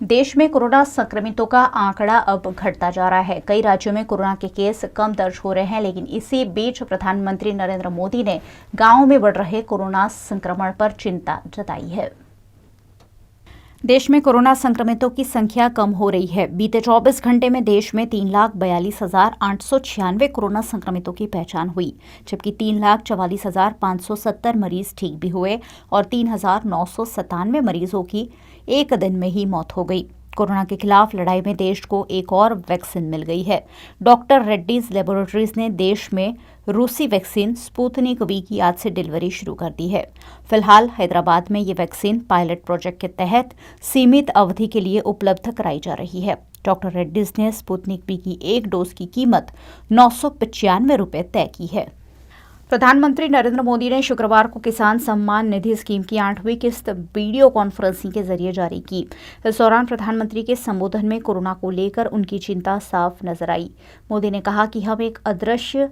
देश में कोरोना संक्रमितों का आंकड़ा अब घटता जा रहा है। कई राज्यों में कोरोना के केस कम दर्ज हो रहे हैं, लेकिन इसी बीच प्रधानमंत्री नरेंद्र मोदी ने गांवों में बढ़ रहे कोरोना संक्रमण पर चिंता जताई है। देश में कोरोना संक्रमितों की संख्या कम हो रही है। बीते 24 घंटे में देश में 3,42,896 कोरोना संक्रमितों की पहचान हुई, जबकि 3,44,570 मरीज ठीक भी हुए और 3,997 मरीजों की एक दिन में ही मौत हो गई। कोरोना के खिलाफ लड़ाई में देश को एक और वैक्सीन मिल गई है। डॉक्टर रेड्डीज लेबोरेटरीज ने देश में रूसी वैक्सीन स्पुतनिक वी की आज से डिलीवरी शुरू कर दी है। फिलहाल हैदराबाद में ये वैक्सीन पायलट प्रोजेक्ट के तहत सीमित अवधि के लिए उपलब्ध कराई जा रही है। डॉक्टर रेड्डीज ने स्पुतनिक वी की एक डोज की कीमत 995 रुपये तय की है। प्रधानमंत्री नरेंद्र मोदी ने शुक्रवार को किसान सम्मान निधि स्कीम की 8वीं किस्त वीडियो कॉन्फ्रेंसिंग के जरिए जारी की। इस दौरान प्रधानमंत्री के संबोधन में कोरोना को लेकर उनकी चिंता साफ नजर आई। मोदी ने कहा कि हम एक अदृश्य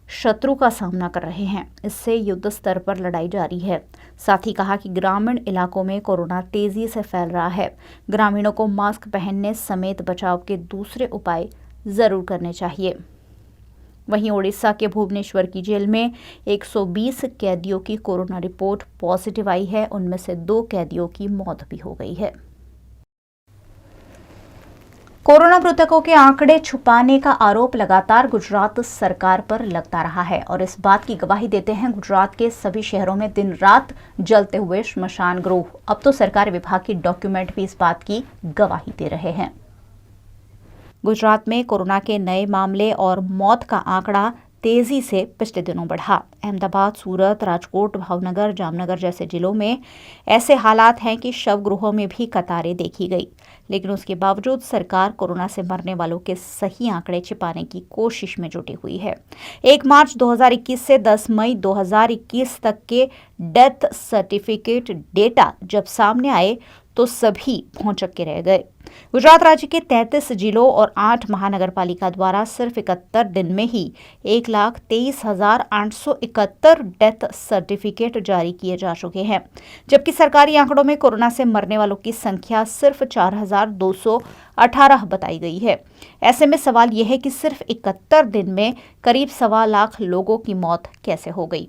शत्रु का सामना कर रहे हैं, इससे युद्ध स्तर पर लड़ाई जारी है। साथ ही कहा कि ग्रामीण इलाकों में कोरोना तेजी से फैल रहा है। ग्रामीणों को मास्क पहनने समेत बचाव के दूसरे उपाय जरूर करने चाहिए। वहीं ओडिशा के भुवनेश्वर की जेल में 120 कैदियों की कोरोना रिपोर्ट पॉजिटिव आई है। उनमें से 2 कैदियों की मौत भी हो गई है। कोरोना मृतकों के आंकड़े छुपाने का आरोप लगातार गुजरात सरकार पर लगता रहा है और इस बात की गवाही देते हैं गुजरात के सभी शहरों में दिन रात जलते हुए श्मशान गृह। अब तो सरकारी विभाग की डॉक्यूमेंट भी इस बात की गवाही दे रहे हैं। गुजरात में कोरोना के नए मामले और मौत का आंकड़ा तेजी से पिछले दिनों बढ़ा। अहमदाबाद, सूरत, राजकोट, भावनगर, जामनगर जैसे जिलों में ऐसे हालात हैं कि शवगृहों में भी कतारें देखी गई, लेकिन उसके बावजूद सरकार कोरोना से मरने वालों के सही आंकड़े छिपाने की कोशिश में जुटी हुई है। 1 मार्च 2021 से 10 मई 2021 तक के डेथ सर्टिफिकेट डेटा जब सामने आए तो सभी भौंचक के रह गए। गुजरात राज्य के 33 जिलों और 8 महानगरपालिका द्वारा सिर्फ 71 दिन में ही 1,23,871 डेथ सर्टिफिकेट जारी किए जा चुके हैं, जबकि सरकारी आंकड़ों में कोरोना से मरने वालों की संख्या सिर्फ 4,218 बताई गई है। ऐसे में सवाल यह है कि सिर्फ 71 दिन में करीब 1.25 लाख लोगों की मौत कैसे हो गई।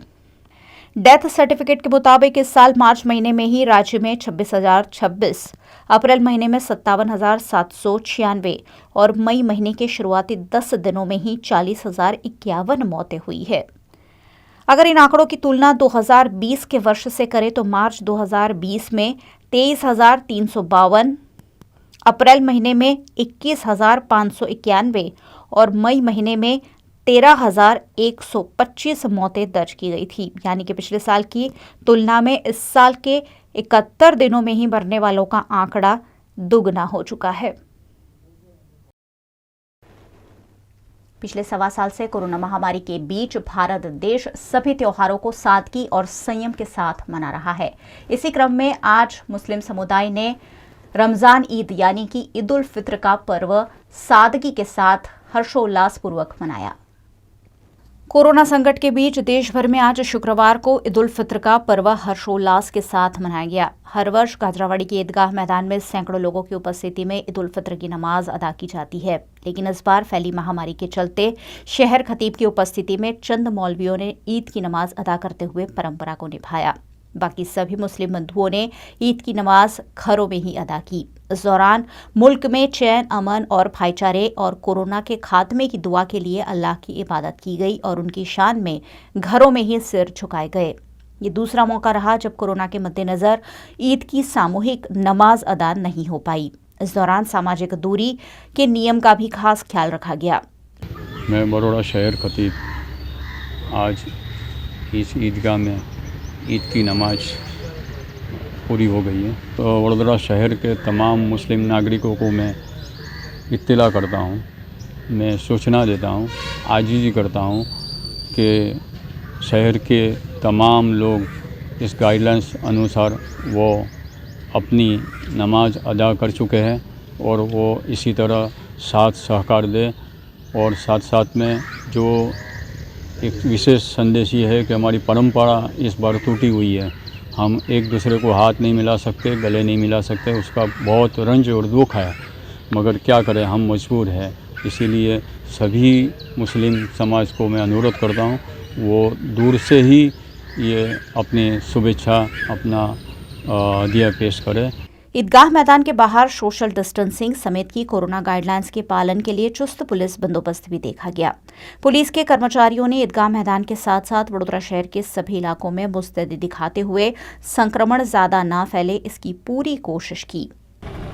डेथ सर्टिफिकेट के मुताबिक इस साल मार्च महीने में ही राज्य में 26,026, अप्रैल महीने में 57,796 और मई महीने के शुरुआती 10 दिनों में ही 40,051 मौतें हुई है। अगर इन आंकड़ों की तुलना 2020 के वर्ष से करें तो मार्च 2020 में 23,352, अप्रैल महीने में 21,591 और मई महीने में 13,125 मौतें दर्ज की गई थी। यानी कि पिछले साल की तुलना में इस साल के 71 दिनों में ही मरने वालों का आंकड़ा दुगना हो चुका है। पिछले 1.25 साल से कोरोना महामारी के बीच भारत देश सभी त्योहारों को सादगी और संयम के साथ मना रहा है। इसी क्रम में आज मुस्लिम समुदाय ने रमजान ईद यानी कि ईद उल फित्र का पर्व सादगी के साथ हर्षोल्लास पूर्वक मनाया। कोरोना संकट के बीच देश भर में आज शुक्रवार को ईद उल फित्र का पर्व हर्षोल्लास के साथ मनाया गया। हर वर्ष गाजरावाड़ी के ईदगाह मैदान में सैकड़ों लोगों की उपस्थिति में ईद उल फित्र की नमाज अदा की जाती है, लेकिन इस बार फैली महामारी के चलते शहर खतीब की उपस्थिति में चंद मौलवियों ने ईद की नमाज अदा करते हुए परंपरा को निभाया। बाकी सभी मुस्लिम बंधुओं ने ईद की नमाज घरों में ही अदा की। इस दौरान मुल्क में चैन, अमन और भाईचारे और कोरोना के खात्मे की दुआ के लिए अल्लाह की इबादत की गई और उनकी शान में घरों में ही सिर झुकाए गए। ये दूसरा मौका रहा जब कोरोना के मद्देनजर ईद की सामूहिक नमाज अदा नहीं हो पाई। इस दौरान सामाजिक दूरी के नियम का भी खास ख्याल रखा गया। मैं बड़ौदा शहर खतीब आज इस ईदगाह में ईद की नमाज पूरी हो गई है, तो वडोदरा शहर के तमाम मुस्लिम नागरिकों को मैं इत्तला करता हूँ, मैं सूचना देता हूँ, आजीजी करता हूँ कि शहर के तमाम लोग इस गाइडलाइंस अनुसार वो अपनी नमाज अदा कर चुके हैं और वो इसी तरह साथ सहकार दें। और साथ साथ में जो एक विशेष संदेश ये है कि हमारी परंपरा इस बार टूटी हुई है, हम एक दूसरे को हाथ नहीं मिला सकते, गले नहीं मिला सकते, उसका बहुत रंज और दुख है, मगर क्या करें, हम मजबूर हैं। इसीलिए सभी मुस्लिम समाज को मैं अनुरोध करता हूँ वो दूर से ही ये अपनी शुभेच्छा अपना दिया पेश करें। ईदगाह मैदान के बाहर सोशल डिस्टेंसिंग समेत की कोरोना गाइडलाइंस के पालन के लिए चुस्त पुलिस बंदोबस्त भी देखा गया। पुलिस के कर्मचारियों ने ईदगाह मैदान के साथ साथ वडोदरा शहर के सभी इलाकों में मुस्तैदी दिखाते हुए संक्रमण ज्यादा ना फैले इसकी पूरी कोशिश की।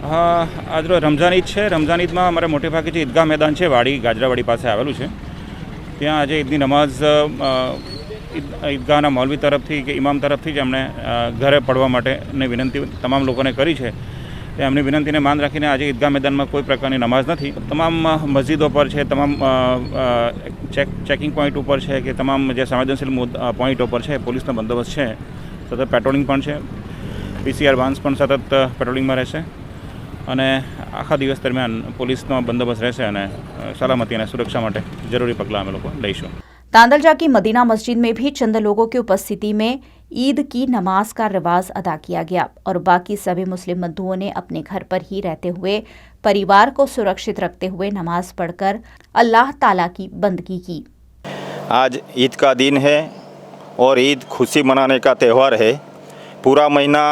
हाँ, आज रमजान ईद है। रमजान ईद में अमरा मोटे भागे जो ईदगाह मैदान है वाड़ी गाजरावाड़ी पास आवेलू है, ત્યાં આજે ઈદની નમાઝ ઈદગાહના મૌલવી તરફથી કે ઇમામ તરફથી જ એમણે ઘરે પડવા માટેની વિનંતી તમામ લોકોને કરી છે। એમની વિનંતીને માન રાખીને આજે ઈદગાહ મેદાનમાં કોઈ પ્રકારની નમાઝ નથી। તમામ મસ્જિદો પર છે, તમામ ચેકિંગ પોઈન્ટ ઉપર છે કે તમામ જે સંવેદનશીલ પોઈન્ટો પર છે પોલીસનો બંદોબસ્ત છે, સતત પેટ્રોલિંગ પણ છે, PCR વાન્સ પણ સતત પેટ્રોલિંગમાં રહેશે અને આખા દિવસ દરમિયાન પોલીસનો બંદોબસ્ત રહેશે અને સલામતી અને સુરક્ષા માટે જરૂરી પગલાં અમે લોકો લઈશું। तांदलजा की मदीना मस्जिद में भी चंद लोगों की उपस्थिति में ईद की नमाज का रिवाज अदा किया गया और बाकी सभी मुस्लिम बंधुओं ने अपने घर पर ही रहते हुए परिवार को सुरक्षित रखते हुए नमाज पढ़कर अल्लाह ताला की बंदगी की। आज ईद का दिन है और ईद खुशी मनाने का त्यौहार है। पूरा महीना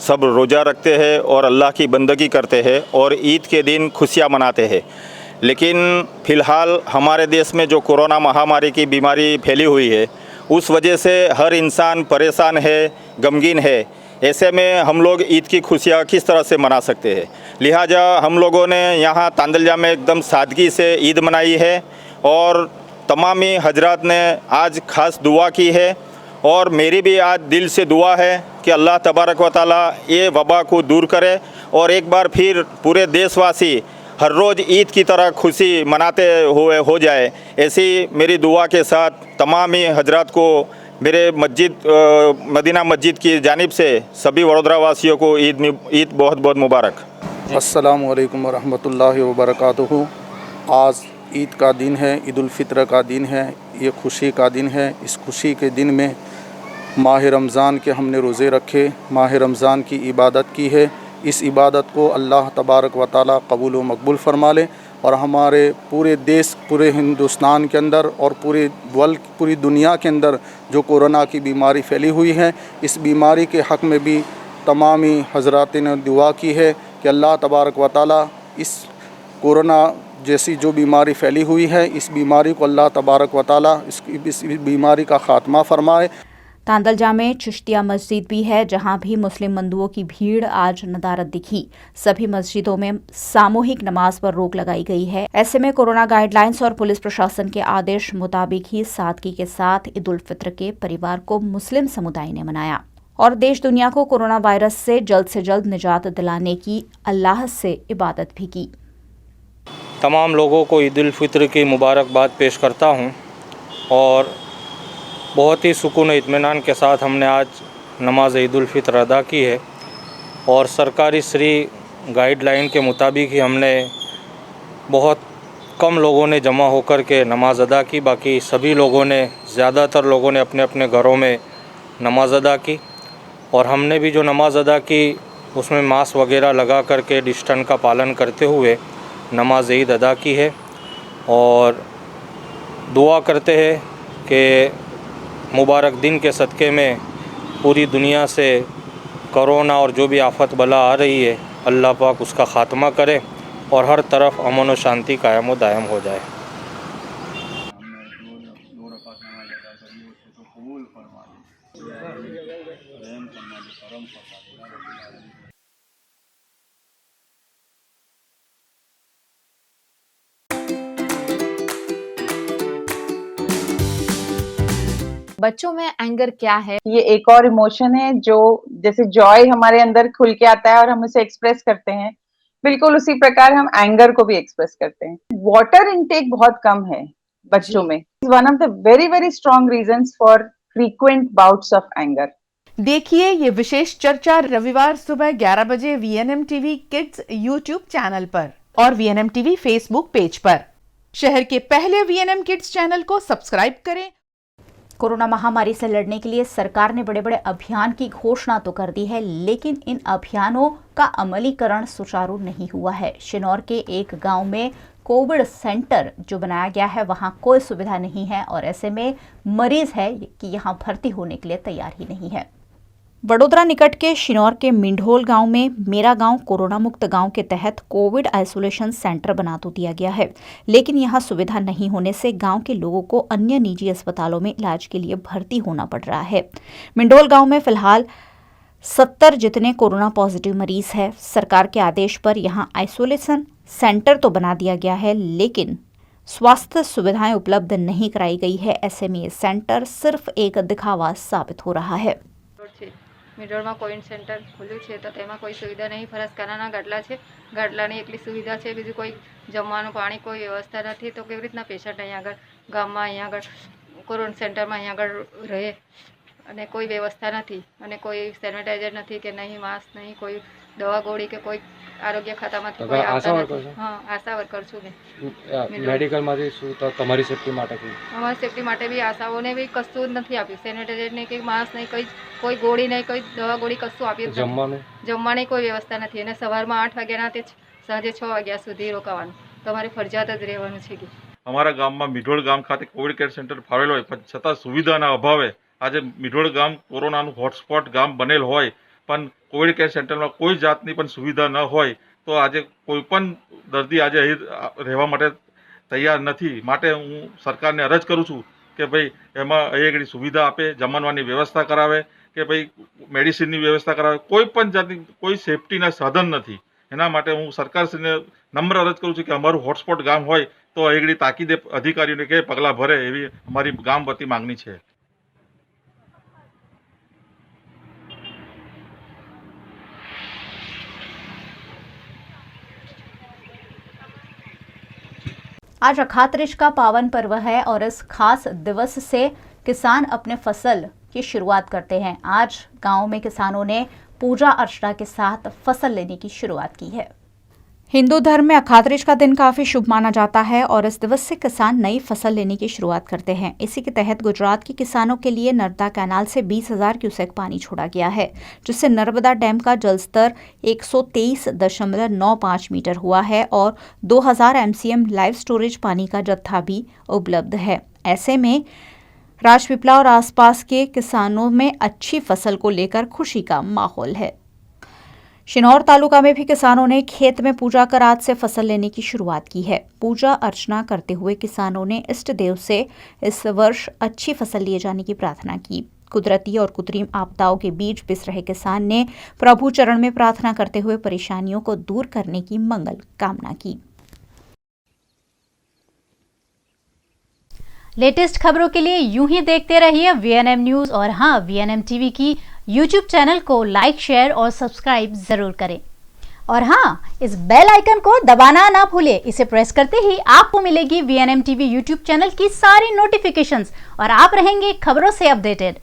सब रोज़ा रखते हैं और अल्लाह की बंदगी करते हैं और ईद के दिन खुशियाँ मनाते हैं। लेकिन फ़िलहाल हमारे देश में जो कोरोना महामारी की बीमारी फैली हुई है उस वजह से हर इंसान परेशान है, गमगीन है। ऐसे में हम लोग ईद की खुशियाँ किस तरह से मना सकते हैं? लिहाजा हम लोगों ने यहाँ तांदलजा में एकदम सादगी से ईद मनाई है और तमामी हजरात ने आज ख़ास दुआ की है और मेरी भी आज दिल से दुआ है कि अल्लाह तबारक व तआला ये वबा को दूर करे और एक बार फिर पूरे देशवासी हर रोज़ ईद की तरह खुशी मनाते हुए हो जाए। ऐसी मेरी दुआ के साथ तमाम ही हजरात को मेरे मदीना मस्जिद की जानिब से सभी वडोदरा वासियों को ईद बहुत बहुत मुबारक। अस्सलामु अलैकुम वरहमतुल्लाहि वबरकातुहू। आज ईद का दिन है, ईद उल फित्र का दिन है, ये खुशी का दिन है। इस खुशी के दिन में माह रमज़ान के हमने रोज़े रखे, माह रमज़ान की इबादत की है। इस इबादत को अल्लाह तबारक व तआला कबूल व मकबूल फरमा ले और हमारे पूरे देश, पूरे हिंदुस्तान के अंदर और पूरी दुनिया के अंदर जो कोरोना की बीमारी फैली हुई है, इस बीमारी के हक़ में भी तमामी हज़रात ने दुआ की है कि अल्लाह तबारक व तआला इस कोरोना जैसी जो बीमारी फैली हुई है, इस बीमारी को अल्लाह तबारक व तआला इस बीमारी का ख़ात्मा फरमाए। तांदलजा में चिश्तिया मस्जिद भी है जहां भी मुस्लिम बंधुओं की भीड़ आज नदारत दिखी। सभी मस्जिदों में सामूहिक नमाज पर रोक लगाई गई है। ऐसे में कोरोना गाइडलाइंस और पुलिस प्रशासन के आदेश मुताबिक ही सादगी के साथ ईद उल फित्र के परिवार को मुस्लिम समुदाय ने मनाया और देश दुनिया को कोरोना वायरस से जल्द निजात दिलाने की अल्लाह से इबादत भी की। तमाम लोगों को ईद उल फित्र की मुबारकबाद पेश करता हूँ और बहुत ही सुकून इत्मीनान के साथ हमने आज नमाज ईद उल फित्र अदा की है और सरकारी श्री गाइडलाइन के मुताबिक ही हमने बहुत कम लोगों ने जमा होकर के नमाज अदा की। बाकी सभी लोगों ने, ज़्यादातर लोगों ने अपने अपने घरों में नमाज अदा की और हमने भी जो नमाज अदा की उसमें मास्क वगैरह लगा करके डिस्टेंस का पालन करते हुए नमाज ईद अदा की है और दुआ करते हैं कि मुबारक दिन के सदक़े में पूरी दुनिया से कोरोना और जो भी आफत बला आ रही है अल्लाह पाक उसका ख़ात्मा करे और हर तरफ अमन व शांति कायम व दायम हो जाए। बच्चों में एंगर क्या है? ये एक और इमोशन है जो जैसे जॉय हमारे अंदर खुल के आता है और हम उसे एक्सप्रेस करते हैं, बिल्कुल उसी प्रकार हम एंगर को भी एक्सप्रेस करते हैं। वाटर इनटेक बहुत कम है बच्चों में। One of the very very strong reasons for frequent bouts of anger. देखिए ये विशेष चर्चा रविवार सुबह 11 बजे VNM TV kids YouTube channel पर और VNM TV फेसबुक पेज पर। शहर के पहले VNM किड्स चैनल को सब्सक्राइब करें। कोरोना महामारी से लड़ने के लिए सरकार ने बड़े बड़े अभियान की घोषणा तो कर दी है, लेकिन इन अभियानों का अमलीकरण सुचारू नहीं हुआ है। शिनौर के एक गांव में कोविड सेंटर जो बनाया गया है वहां कोई सुविधा नहीं है और ऐसे में मरीज है कि यहां भर्ती होने के लिए तैयार ही नहीं है। वडोदरा निकट के शिनौर के मिंढोल गांव में मेरा गांव कोरोना मुक्त गांव के तहत कोविड आइसोलेशन सेंटर बना तो दिया गया है, लेकिन यहां सुविधा नहीं होने से गांव के लोगों को अन्य निजी अस्पतालों में इलाज के लिए भर्ती होना पड़ रहा है। मिंढोल गांव में फिलहाल 70 जितने कोरोना पॉजिटिव मरीज हैं। सरकार के आदेश पर यहां आइसोलेशन सेंटर तो बना दिया गया है, लेकिन स्वास्थ्य सुविधाएं उपलब्ध नहीं कराई गई है। ऐसे में ये सेंटर सिर्फ एक दिखावा साबित हो रहा है। મિડોળમાં કોવિડ સેન્ટર ખુલ્યું છે તો તેમાં કોઈ સુવિધા નહીં, ફરસખાનાના ગાડલા છે, ગાડલાની એકલી સુવિધા છે, બીજું કોઈ જમવાનું પાણી કોઈ વ્યવસ્થા નથી। તો કેવી રીતના પેશન્ટ અહીંયા આગળ ગામમાં અહીંયા આગળ કોરોના સેન્ટરમાં અહીંયા આગળ રહે અને કોઈ વ્યવસ્થા નથી અને કોઈ સેનિટાઈઝર નથી કે નહીં, માસ્ક નહીં, કોઈ દવા ગોળી કે કોઈ આરોગ્ય ખાતામાંથી કોઈ આવતા નથી। હા, આશા વર્કર છું મેં। મેડિકલમાંથી શું તમારી સેફટી માટે અમારી સેફટી માટે બી આશાઓને બી કશું જ નથી આપ્યું, સેનિટાઈઝર નહીં, કંઈ માસ્ક નહીં, કોઈ ગોળી નહીં, કોઈ દવા ગોળી કશું આપ્યું જ નથી। જમવાની કોઈ વ્યવસ્થા નથી અને સવારમાં 8 વાગ્યાના તે સાંજે 6 વાગ્યા સુધી રોકાવાનું, તો અમારે ફરજિયાત જ રહેવાનું છે। કે અમારા ગામમાં મિઢોળ ગામ ખાતે કોવિડ કેર સેન્ટર ફાળવેલ હોય છતાં સુવિધાના અભાવે આજે મિઢોળ ગામ કોરોનાનું હોટસ્પોટ ગામ બનેલ હોય પણ કોવિડ કેર સેન્ટરમાં કોઈ જાતની પણ સુવિધા ન હોય તો આજે કોઈ પણ દર્દી આજે અહીં રહેવા માટે તૈયાર નથી। માટે હું સરકારને અરજ કરું છું કે ભાઈ એમાં અહીં આગળ સુવિધા આપે, જમણવાની વ્યવસ્થા કરાવે કે ભાઈ મેડિસિનની વ્યવસ્થા કરાવે। કોઈ પણ જાતની કોઈ સેફટીના સાધન નથી। એના માટે હું સરકારશ્રીને નમ્ર અરજ કરું છું કે અમારું હોટસ્પોટ ગામ હોય તો અહીં આગળ તાકીદે અધિકારીઓને કે પગલાં ભરે એવી અમારી ગામ વતી માગણી છે। आज अखात्रिज का पावन पर्व है और इस खास दिवस से किसान अपने फसल की शुरुआत करते हैं। आज गांव में किसानों ने पूजा अर्चना के साथ फसल लेने की शुरुआत की है। हिंदू धर्म में अखात्रिज का दिन काफी शुभ माना जाता है और इस दिवस से किसान नई फसल लेने की शुरुआत करते हैं। इसी के तहत गुजरात के किसानों के लिए नर्मदा कैनाल से 20,000 क्यूसेक पानी छोड़ा गया है, जिससे नर्मदा डैम का जलस्तर 123.95 मीटर हुआ है और 2000 MCM लाइव स्टोरेज पानी का जत्था भी उपलब्ध है। ऐसे में राजपीपला और आसपास के किसानों में अच्छी फसल को लेकर खुशी का माहौल है। शिनौर तालुका में भी किसानों ने खेत में पूजा कर आज से फसल लेने की शुरुआत की है। पूजा अर्चना करते हुए किसानों ने इष्ट देव से इस वर्ष अच्छी फसल लिए जाने की प्रार्थना की। कुदरती और कृत्रिम आपदाओं के बीच पिस रहे किसान ने प्रभु चरण में प्रार्थना करते हुए परेशानियों को दूर करने की मंगल कामना की। लेटेस्ट खबरों के लिए यूं ही देखते रहिए VNM न्यूज और हाँ, VNM टीवी की YouTube चैनल को लाइक, शेयर और सब्सक्राइब जरूर करें। और हाँ, इस बेल आइकन को दबाना ना भूलें। इसे प्रेस करते ही आपको मिलेगी VNM टीवी YouTube चैनल की सारी नोटिफिकेशंस और आप रहेंगे खबरों से अपडेटेड।